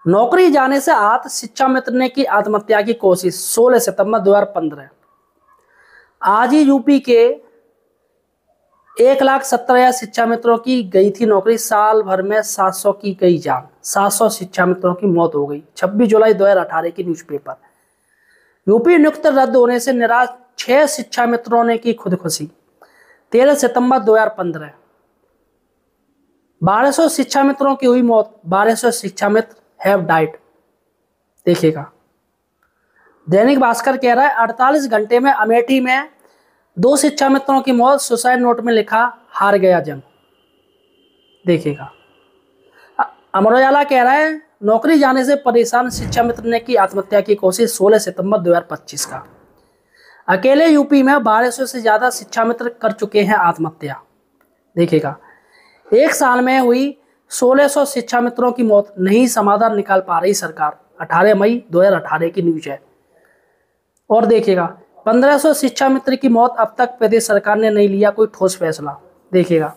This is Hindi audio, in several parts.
नौकरी जाने से आहत शिक्षा मित्र ने की आत्महत्या की कोशिश। 16 सितंबर 2015। आज ही यूपी के 1,17,000 शिक्षा मित्रों की गई थी नौकरी। साल भर में 700 की गई जान। 700 शिक्षा मित्रों की मौत हो गई। 26 जुलाई 2018 की न्यूज़पेपर। यूपी नियुक्ति रद्द होने से निराश 6 शिक्षा मित्रों ने की खुदकुशी। 13 सितंबर 2015। 1200 शिक्षा मित्रों की हुई मौत। 1200 शिक्षा मित्र हैव डाइड। देखिएगा, दैनिक भास्कर कह रहा है 48 घंटे में अमेठी में 2 शिक्षा मित्रों की मौत। सुसाइड नोट में लिखा हार गया जंग। देखिएगा, अमर उजाला कह रहा है नौकरी जाने से परेशान शिक्षा मित्र ने की आत्महत्या की कोशिश। 16 सितंबर 2025 का। अकेले यूपी में 1200 से ज्यादा शिक्षा मित्र कर चुके हैं आत्महत्या। देखिएगा, एक साल में हुई 1600 शिक्षा मित्रों की मौत, नहीं समाधान निकाल पा रही सरकार। 18 मई 2018 की न्यूज है। और देखिएगा, 1500 शिक्षा मित्र की मौत, अब तक प्रदेश सरकार ने नहीं लिया कोई ठोस फैसला। देखिएगा,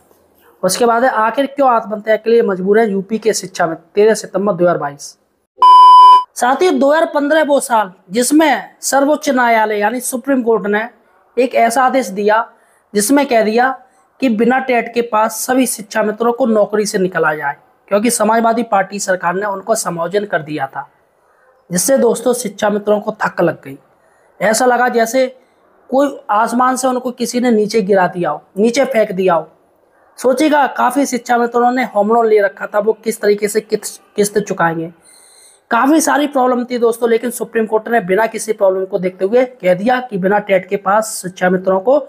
उसके बाद है आखिर क्यों आत्महत्या के लिए मजबूर है यूपी के शिक्षा मित्र। 13 सितंबर 2022। साथ ही 2015 वो साल जिसमें सर्वोच्च न्यायालय यानी सुप्रीम कोर्ट ने एक ऐसा आदेश दिया जिसमें कह दिया कि बिना टेट के पास सभी शिक्षा मित्रों को नौकरी से निकाला जाए, क्योंकि समाजवादी पार्टी सरकार ने उनको समायोजन कर दिया था, जिससे दोस्तों शिक्षा मित्रों को धक्का लग गई। ऐसा लगा जैसे कोई आसमान से उनको किसी ने नीचे गिरा दिया हो, नीचे फेंक दिया हो। सोचिएगा, काफी शिक्षा मित्रों ने होम लोन ले रखा था, वो किस तरीके से किस्त चुकाएंगे। काफी सारी प्रॉब्लम थी दोस्तों, लेकिन सुप्रीम कोर्ट ने बिना किसी प्रॉब्लम को देखते हुए कह दिया कि बिना टेट के पास शिक्षा मित्रों को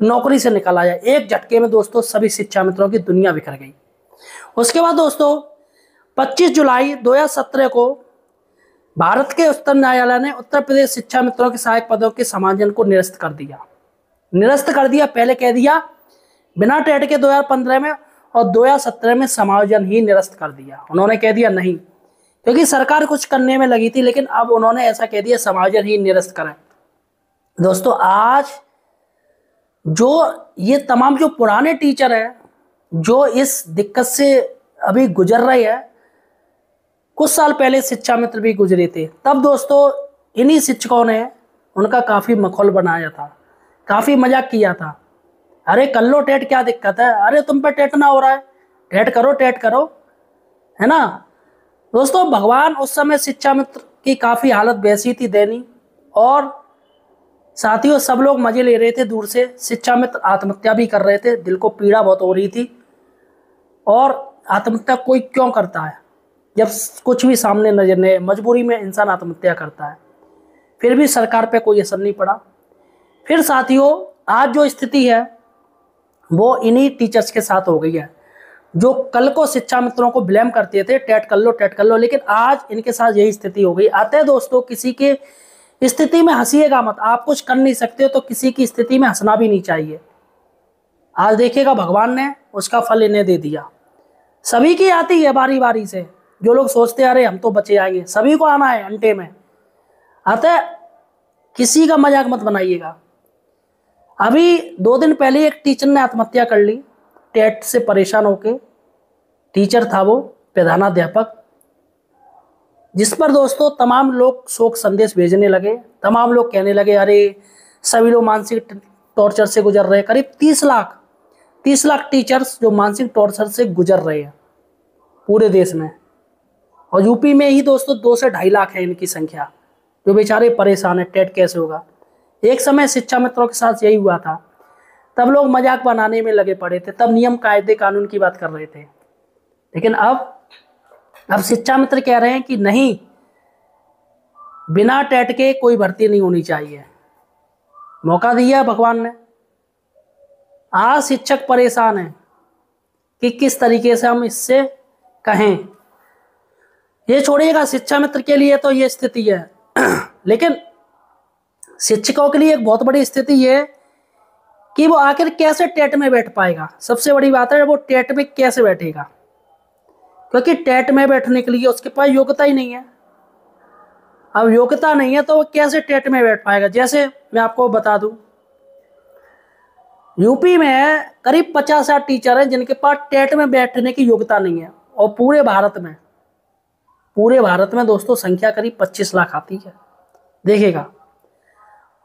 नौकरी से निकाला जाए। एक झटके में दोस्तों सभी शिक्षा मित्रों की दुनिया बिखर गई। उसके बाद दोस्तों 25 जुलाई 2017 को भारत के उच्चतम न्यायालय ने उत्तर प्रदेश शिक्षा मित्रों के सहायक पदों के समायोजन को निरस्त कर दिया। पहले कह दिया बिना टेट के 2015 में, और 2017 में समायोजन ही निरस्त कर दिया। उन्होंने कह दिया नहीं, क्योंकि सरकार कुछ करने में लगी थी, लेकिन अब उन्होंने ऐसा कह दिया समायोजन ही निरस्त करें। दोस्तों आज जो ये तमाम जो पुराने टीचर हैं जो इस दिक्कत से अभी गुजर रहे हैं, कुछ साल पहले शिक्षा मित्र भी गुजरे थे, तब दोस्तों इन्हीं शिक्षकों ने उनका काफी मखौल बनाया था, काफी मजाक किया था। अरे कर लो टेट, क्या दिक्कत है, अरे तुम पे टेट ना हो रहा है, टेट करो, है ना। दोस्तों भगवान उस समय शिक्षा मित्र की काफी हालत वैसी थी दयनीय, और साथियों सब लोग मजे ले रहे थे दूर से। शिक्षा मित्र आत्महत्या भी कर रहे थे, दिल को पीड़ा बहुत हो रही थी। और आत्महत्या कोई क्यों करता है जब कुछ भी सामने नजर नहीं, मजबूरी में इंसान आत्महत्या करता है। फिर भी सरकार पे कोई असर नहीं पड़ा। फिर साथियों आज जो स्थिति है वो इन्हीं टीचर्स के साथ हो गई है, जो कल को शिक्षा मित्रों को ब्लेम करते थे टेट कर लो, लेकिन आज इनके साथ यही स्थिति हो गई। अतः दोस्तों किसी के स्थिति में हंसिएगा मत। आप कुछ कर नहीं सकते हो तो किसी की स्थिति में हंसना भी नहीं चाहिए। आज देखिएगा भगवान ने उसका फल इन्हें दे दिया। सभी की आती है बारी बारी से। जो लोग सोचते हैं अरे हम तो बचे आएंगे, सभी को आना है अंटे में। अतः किसी का मजाक मत बनाइएगा। अभी 2 दिन पहले एक टीचर ने आत्महत्या कर ली, टेट से परेशान होके। टीचर था वो, प्रधानाध्यापक, जिस पर दोस्तों तमाम लोग शोक संदेश भेजने लगे। तमाम लोग कहने लगे अरे सभी लोग मानसिक टॉर्चर से गुजर रहे हैं। करीब 30 लाख टीचर्स जो मानसिक टॉर्चर से गुजर रहे हैं पूरे देश में, और यूपी में ही दोस्तों 2 से 2.5 लाख है इनकी संख्या, जो बेचारे परेशान है टेट कैसे होगा। एक समय शिक्षा मित्रों के साथ यही हुआ था, तब लोग मजाक बनाने में लगे पड़े थे, तब नियम कायदे कानून की बात कर रहे थे। लेकिन अब शिक्षा मित्र कह रहे हैं कि नहीं, बिना टेट के कोई भर्ती नहीं होनी चाहिए। मौका दिया भगवान ने। आज शिक्षक परेशान हैं कि किस तरीके से हम इससे कहें। ये छोड़िएगा, शिक्षा मित्र के लिए तो ये स्थिति है लेकिन शिक्षकों के लिए एक बहुत बड़ी स्थिति है कि वो आखिर कैसे टेट में बैठ पाएगा। सबसे बड़ी बात है वो टेट में कैसे बैठेगा, क्योंकि टेट में बैठने के लिए उसके पास योग्यता ही नहीं है। अब योग्यता नहीं है तो वो कैसे टेट में बैठ पाएगा। जैसे मैं आपको बता दूं, यूपी में करीब 50,000 टीचर हैं जिनके पास टेट में बैठने की योग्यता नहीं है, और पूरे भारत में पूरे भारत में दोस्तों संख्या करीब 25 लाख आती है। देखिएगा,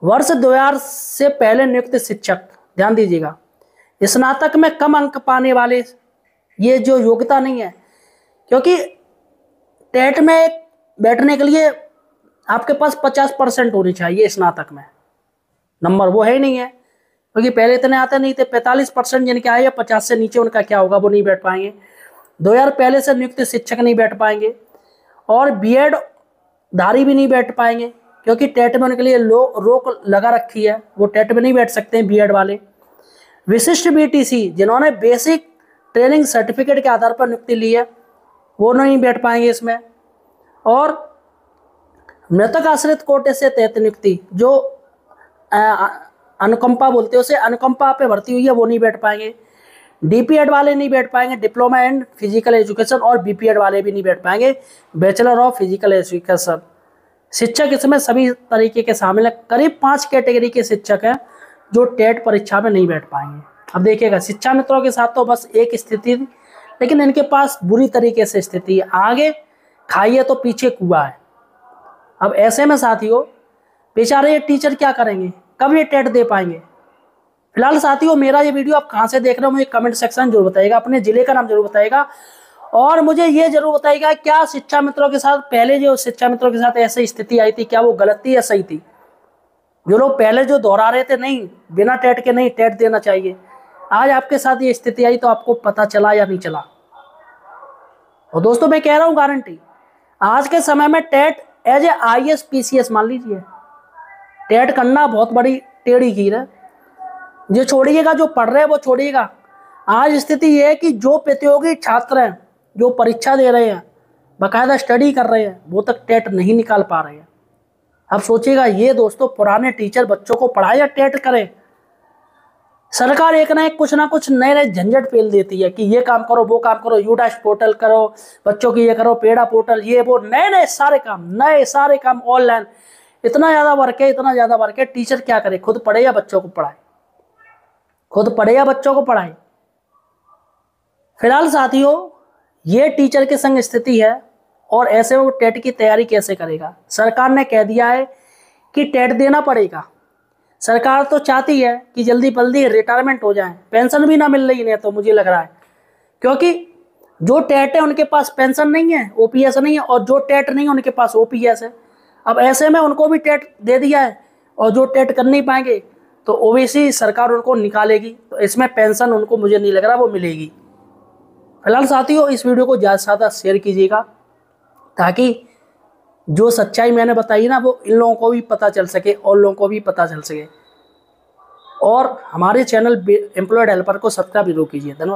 वर्ष 2000 से पहले नियुक्त शिक्षक, ध्यान दीजिएगा, स्नातक में कम अंक पाने वाले, ये जो योग्यता नहीं है, क्योंकि टेट में बैठने के लिए आपके पास 50% होनी चाहिए स्नातक में नंबर, वो है ही नहीं है, क्योंकि पहले इतने आते नहीं थे। 45% जिनके आए, 50 से नीचे उनका क्या होगा, वो नहीं बैठ पाएंगे। 2000 पहले से नियुक्त शिक्षक नहीं बैठ पाएंगे, और बीएड धारी भी नहीं बैठ पाएंगे, क्योंकि टेट में उनके लिए रोक लगा रखी है, वो टेट में नहीं बैठ सकते हैं बीएड वाले। विशिष्ट बीटीसी, जिन्होंने बेसिक ट्रेनिंग सर्टिफिकेट के आधार पर नियुक्ति ली है, वो नहीं बैठ पाएंगे इसमें। और मृतक आश्रित कोटे से तहत नियुक्ति, जो अनुकंपा बोलते हैं उसे, अनुकंपा पे भर्ती हुई है, वो नहीं बैठ पाएंगे। डीपीएड वाले नहीं बैठ पाएंगे, डिप्लोमा एंड फिजिकल एजुकेशन, और बीपीएड वाले भी नहीं बैठ पाएंगे, बैचलर ऑफ फिजिकल एजुकेशन। शिक्षक इसमें सभी तरीके के शामिल है। करीब 5 कैटेगरी के शिक्षक हैं जो टेट परीक्षा में नहीं बैठ पाएंगे। अब देखिएगा, शिक्षा मित्रों के साथ तो बस एक स्थिति थी, लेकिन इनके पास बुरी तरीके से स्थिति है। आगे खाइए तो पीछे कुआं है। अब ऐसे में साथियों, बेचारे ये टीचर क्या करेंगे, कब ये टेट दे पाएंगे। फिलहाल साथियों, मेरा ये वीडियो आप कहाँ से देख रहे हो मुझे कमेंट सेक्शन जरूर बताइएगा, अपने जिले का नाम जरूर बताइएगा, और मुझे ये जरूर बताइएगा क्या शिक्षा मित्रों के साथ पहले जो शिक्षा मित्रों के साथ ऐसी स्थिति आई थी, क्या वो गलत थी या सही थी। जो लोग पहले जो दोहरा रहे थे नहीं बिना टेट के नहीं टेट देना चाहिए, आज आपके साथ ये स्थिति आई तो आपको पता चला या नहीं चला। और दोस्तों मैं कह रहा हूँ गारंटी, आज के समय में TET as a IAS PCS मान लीजिए, टेट करना बहुत बड़ी टेढ़ी खीर है। जो छोड़िएगा, जो पढ़ रहे हैं वो छोड़िएगा। आज स्थिति ये है कि जो प्रतियोगी छात्र हैं, जो परीक्षा दे रहे हैं, बाकायदा स्टडी कर रहे हैं, वो तक टेट नहीं निकाल पा रहे हैं। अब सोचिएगा, ये दोस्तों पुराने टीचर बच्चों को पढ़ाए या टेट करें। सरकार एक ना एक कुछ ना कुछ नए नए झंझट पेल देती है कि ये काम करो, वो काम करो, यूडाश पोर्टल करो, बच्चों की ये करो, पेड़ा पोर्टल, ये वो, नए सारे काम ऑनलाइन। इतना ज़्यादा वर्क है, इतना ज़्यादा वर्क है, टीचर क्या करे, खुद पढ़े या बच्चों को पढ़ाए, खुद पढ़े या बच्चों को पढ़ाए। फिलहाल साथियों, ये टीचर के संग स्थिति है, और ऐसे वो टेट की तैयारी कैसे करेगा। सरकार ने कह दिया है कि टेट देना पड़ेगा। सरकार तो चाहती है कि जल्दी जल्दी रिटायरमेंट हो जाए, पेंशन भी ना मिल रही है तो मुझे लग रहा है, क्योंकि जो टेट है उनके पास पेंशन नहीं है, OPS नहीं है, और जो टेट नहीं है उनके पास OPS है। अब ऐसे में उनको भी टेट दे दिया है, और जो टेट कर नहीं पाएंगे तो OBC सरकार उनको निकालेगी, तो इसमें पेंशन उनको मुझे नहीं लग रहा वो मिलेगी। फिलहाल साथियों, इस वीडियो को ज़्यादा से ज़्यादा शेयर कीजिएगा, ताकि जो सच्चाई मैंने बताई ना वो इन लोगों को भी पता चल सके, और लोगों को भी पता चल सके। और हमारे चैनल एम्प्लॉयड हेल्पर को सब्सक्राइब जरूर कीजिए। धन्यवाद।